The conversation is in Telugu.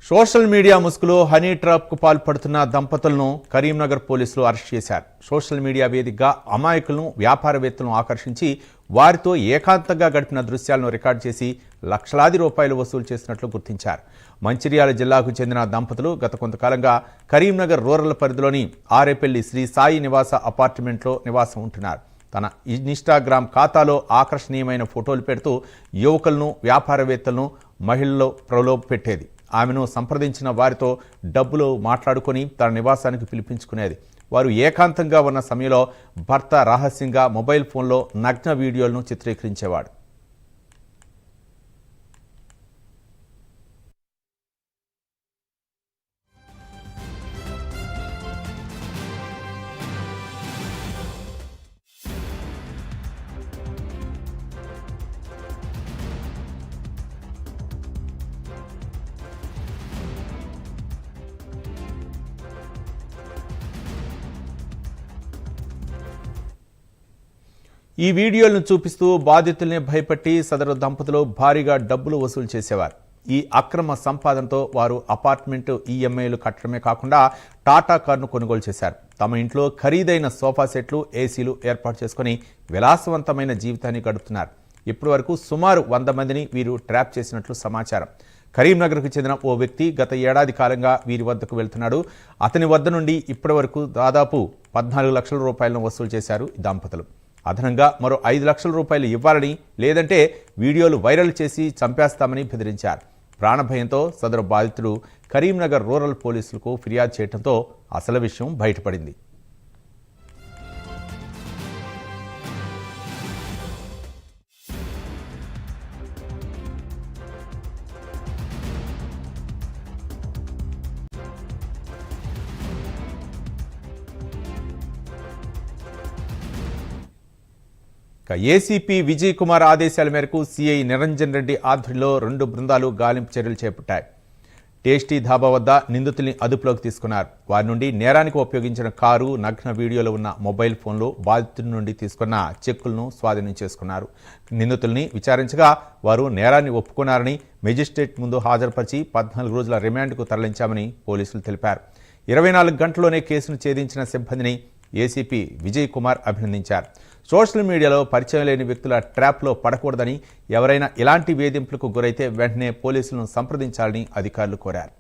సోషల్ మీడియా ముసుగులో హనీ ట్రాప్కు పాల్పడుతున్న దంపతులను కరీంనగర్ పోలీసులు అరెస్ట్ చేశారు. సోషల్ మీడియా వేదికగా అమాయకులను వ్యాపారవేత్తలను ఆకర్షించి వారితో ఏకాంతంగా గడిపిన దృశ్యాలను రికార్డు చేసి లక్షలాది రూపాయలు వసూలు చేసినట్లు గుర్తించారు. మంచిర్యాల జిల్లాకు చెందిన దంపతులు గత కొంతకాలంగా కరీంనగర్ రూరల్ పరిధిలోని ఆరేపల్లి శ్రీ సాయి నివాస అపార్ట్మెంట్లో నివాసం ఉంటున్నారు. తన ఇన్స్టాగ్రామ్ ఖాతాలో ఆకర్షణీయమైన ఫోటోలు పెడుతూ యువకులను వ్యాపారవేత్తలను మహిళల్లో ప్రలోభ పెట్టేది. ఆమెను సంప్రదించిన వారితో డబ్బులు మాట్లాడుకొని తన నివాసానికి పిలిపించుకునేది. వారు ఏకాంతంగా ఉన్న సమయంలో భర్త రహస్యంగా మొబైల్ ఫోన్లో నగ్న వీడియోలను చిత్రీకరించేవాడు. ఈ వీడియోలను చూపిస్తూ బాధితుల్ని భయపెట్టి సదరు దంపతులు భారీగా డబ్బులు వసూలు చేసేవారు. ఈ అక్రమ సంపాదనతో వారు అపార్ట్మెంట్ ఈఎంఐలు కట్టడమే కాకుండా టాటా కారును కొనుగోలు చేశారు. తమ ఇంట్లో ఖరీదైన సోఫా సెట్లు, ఏసీలు ఏర్పాటు చేసుకుని విలాసవంతమైన జీవితాన్ని గడుపుతున్నారు. ఇప్పటి వరకు సుమారు 100 మందిని వీరు ట్రాప్ చేసినట్లు సమాచారం. కరీంనగర్కు చెందిన ఓ వ్యక్తి గత ఏడాది కాలంగా వీరి వద్దకు వెళ్తున్నాడు. అతని వద్ద నుండి ఇప్పటి వరకు దాదాపు 14 లక్షల రూపాయలను వసూలు చేశారు ఈ దంపతులు. అదనంగా మరో 5 లక్షల రూపాయలు ఇవ్వాలని, లేదంటే వీడియోలు వైరల్ చేసి చంపేస్తామని బెదిరించారు. ప్రాణభయంతో సదరు బాధితుడు కరీంనగర్ రూరల్ పోలీసులకు ఫిర్యాదు చేయడంతో అసలు విషయం బయటపడింది. ఏసీపీ విజయ్ కుమార్ ఆదేశాల మేరకు సిఐ నిరంజన్ రెడ్డి ఆధ్వర్యంలో 2 బృందాలు గాలింపు చర్యలు చేపట్టాయి. టేస్టీ ధాబా వద్ద నిందితుల్ని అదుపులోకి తీసుకున్నారు. వారి నుండి నేరానికి ఉపయోగించిన కారు, నగ్న వీడియోలో ఉన్న మొబైల్ ఫోన్లు, బాధితుడి నుండి తీసుకున్న చెక్కులను స్వాధీనం చేసుకున్నారు. నిందితుల్ని విచారించగా వారు నేరాన్ని ఒప్పుకున్నారని మెజిస్ట్రేట్ ముందు హాజరుపరిచి 14 రోజుల రిమాండ్కు తరలించామని పోలీసులు తెలిపారు. 24 గంటల్లోనే కేసును ఛేదించిన సిబ్బందిని ఏసీపీ విజయ్ కుమార్ అభినందించారు. సోషల్ మీడియాలో పరిచయం లేని వ్యక్తుల ట్రాప్లో పడకూడదని, ఎవరైనా ఇలాంటి వేధింపులకు గురైతే వెంటనే పోలీసులను సంప్రదించాలని అధికారులు కోరారు.